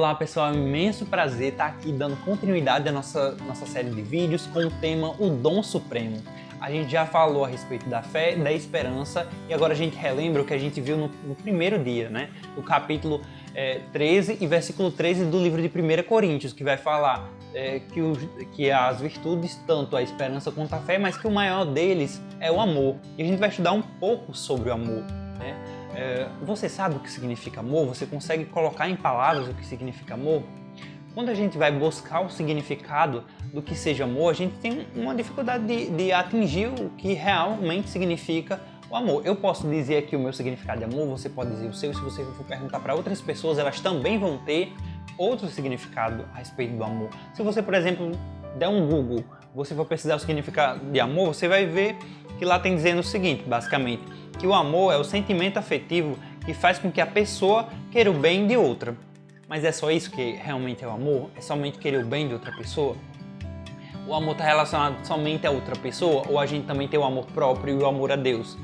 Olá pessoal, é um imenso prazer estar aqui dando continuidade à nossa série de vídeos com o tema O Dom Supremo. A gente já falou a respeito da fé, da esperança e agora a gente relembra o que a gente viu no primeiro dia, né? O capítulo 13 e versículo 13 do livro de 1 Coríntios, que vai falar que as virtudes, tanto a esperança quanto a fé, mas que o maior deles é o amor. E a gente vai estudar um pouco sobre o amor, né? Você sabe o que significa amor? Você consegue colocar em palavras o que significa amor? Quando a gente vai buscar o significado do que seja amor, a gente tem uma dificuldade de atingir o que realmente significa o amor. Eu posso dizer aqui o meu significado de amor, você pode dizer o seu, e se você for perguntar para outras pessoas, elas também vão ter outro significado a respeito do amor. Se você, por exemplo, der um Google, você for pesquisar o significado de amor, você vai ver que lá tem dizendo o seguinte, basicamente, que o amor é o sentimento afetivo que faz com que a pessoa queira o bem de outra. Mas é só isso que realmente é o amor? É somente querer o bem de outra pessoa? O amor está relacionado somente a outra pessoa? Ou a gente também tem o amor próprio e o amor a Deus?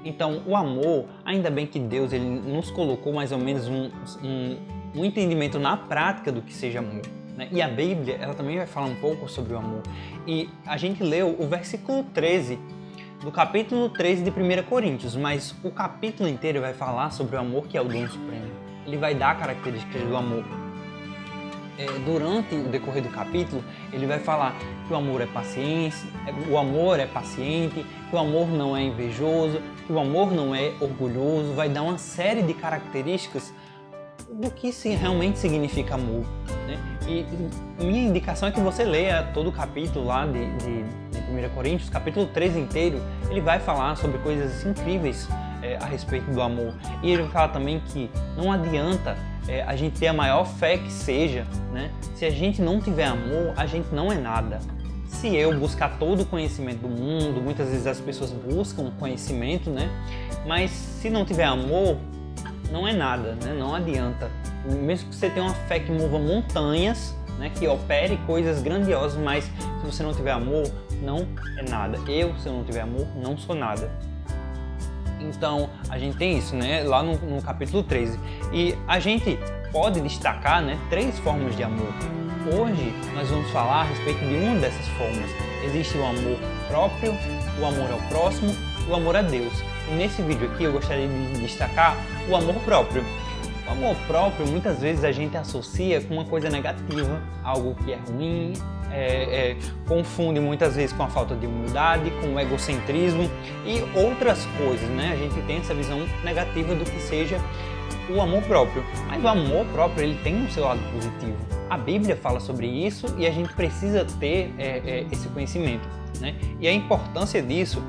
Então, o amor, ainda bem que Deus ele nos colocou mais ou menos um entendimento na prática do que seja amor, né? E a Bíblia, ela também vai falar um pouco sobre o amor. E a gente leu o versículo 13 do capítulo 13 de 1 Coríntios, mas o capítulo inteiro vai falar sobre o amor que é o dom supremo. Ele vai dar características do amor. Durante o decorrer do capítulo, ele vai falar que o amor é paciente, que o amor não é invejoso, que o amor não é orgulhoso, vai dar uma série de características do que realmente significa amor, né? E minha indicação é que você leia todo o capítulo lá de 1 Coríntios, capítulo 13 inteiro, ele vai falar sobre coisas incríveis a respeito do amor. E ele vai falar também que não adianta a gente ter a maior fé que seja, né? Se a gente não tiver amor, a gente não é nada. Se eu buscar todo o conhecimento do mundo, muitas vezes as pessoas buscam conhecimento, né? Mas se não tiver amor, não é nada, né? Não adianta. Mesmo que você tenha uma fé que mova montanhas, né? Que opere coisas grandiosas, mas se você não tiver amor, não é nada. Se eu não tiver amor, não sou nada. Então, a gente tem isso, né? Lá no capítulo 13. E a gente pode destacar, né, 3 formas de amor. Hoje, nós vamos falar a respeito de uma dessas formas. Existe o amor próprio, o amor ao próximo e o amor a Deus. E nesse vídeo aqui eu gostaria de destacar o amor próprio. O amor próprio, muitas vezes a gente associa com uma coisa negativa, algo que é ruim, confunde muitas vezes com a falta de humildade, com o egocentrismo e outras coisas, né? A gente tem essa visão negativa do que seja o amor próprio. Mas o amor próprio, ele tem o seu lado positivo. A Bíblia fala sobre isso e a gente precisa ter esse conhecimento, né? E a importância disso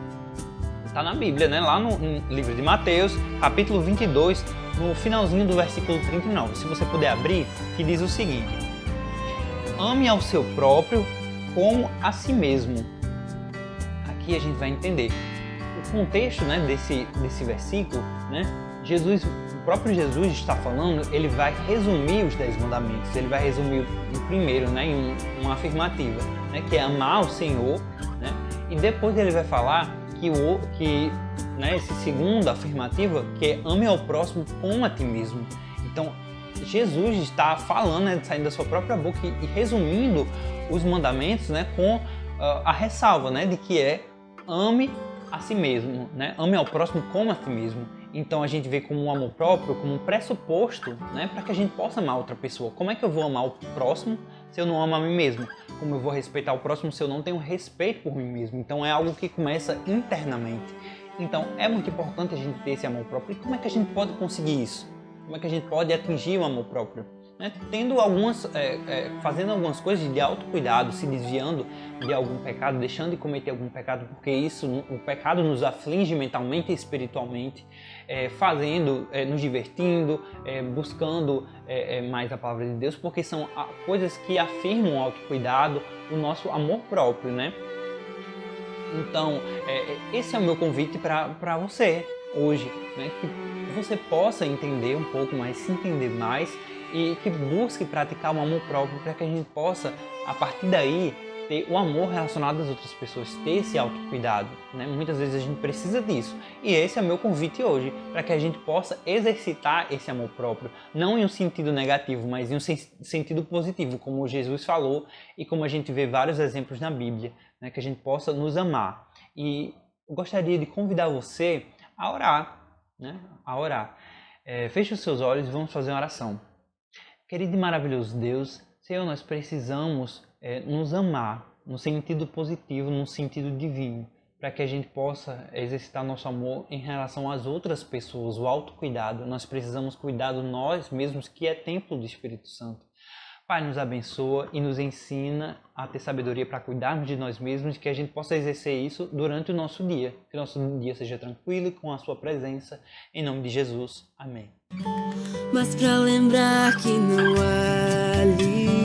está na Bíblia, né? Lá no livro de Mateus, capítulo 22, no finalzinho do versículo 39. Se você puder abrir, que diz o seguinte: ame ao seu próprio como a si mesmo. Aqui a gente vai entender o contexto, né, desse versículo, né? O próprio Jesus está falando, ele vai resumir os 10 mandamentos. Ele vai resumir o primeiro, né, em uma afirmativa, né, que é amar o Senhor, né? E depois ele vai falar né, esse segundo afirmativa, que é ame ao próximo como a ti mesmo. Então, Jesus está falando, né, saindo da sua própria boca e resumindo os mandamentos, né, com a ressalva, né, de que ame a si mesmo, né, ame ao próximo como a ti mesmo. Então a gente vê como um amor próprio, como um pressuposto, né, para que a gente possa amar outra pessoa. Como é que eu vou amar o próximo se eu não amo a mim mesmo? Como eu vou respeitar o próximo se eu não tenho respeito por mim mesmo? Então é algo que começa internamente. Então é muito importante a gente ter esse amor próprio. E como é que a gente pode conseguir isso? Como é que a gente pode atingir o amor próprio? Né? Fazendo algumas coisas de autocuidado, se desviando de algum pecado, deixando de cometer algum pecado, porque o pecado nos aflige mentalmente e espiritualmente, nos divertindo, buscando mais a palavra de Deus, porque são coisas que afirmam o autocuidado, o nosso amor próprio, né? Então, esse é o meu convite para você hoje, né? Que você possa entender um pouco mais, se entender mais e que busque praticar o amor próprio para que a gente possa, a partir daí, ter o amor relacionado às outras pessoas, ter esse autocuidado, né? Muitas vezes a gente precisa disso. E esse é o meu convite hoje, para que a gente possa exercitar esse amor próprio, não em um sentido negativo, mas em um sentido positivo, como Jesus falou e como a gente vê vários exemplos na Bíblia, né? Que a gente possa nos amar. E eu gostaria de convidar você a orar, né? A orar. Feche os seus olhos e vamos fazer uma oração. Querido e maravilhoso Deus, Senhor, nós precisamos nos amar no sentido positivo, no sentido divino, para que a gente possa exercitar nosso amor em relação às outras pessoas, o autocuidado. Nós precisamos cuidar de nós mesmos, que é templo do Espírito Santo. Pai, nos abençoa e nos ensina a ter sabedoria para cuidarmos de nós mesmos, e que a gente possa exercer isso durante o nosso dia. Que o nosso dia seja tranquilo e com a sua presença. Em nome de Jesus. Amém. Mas para lembrar que não há limite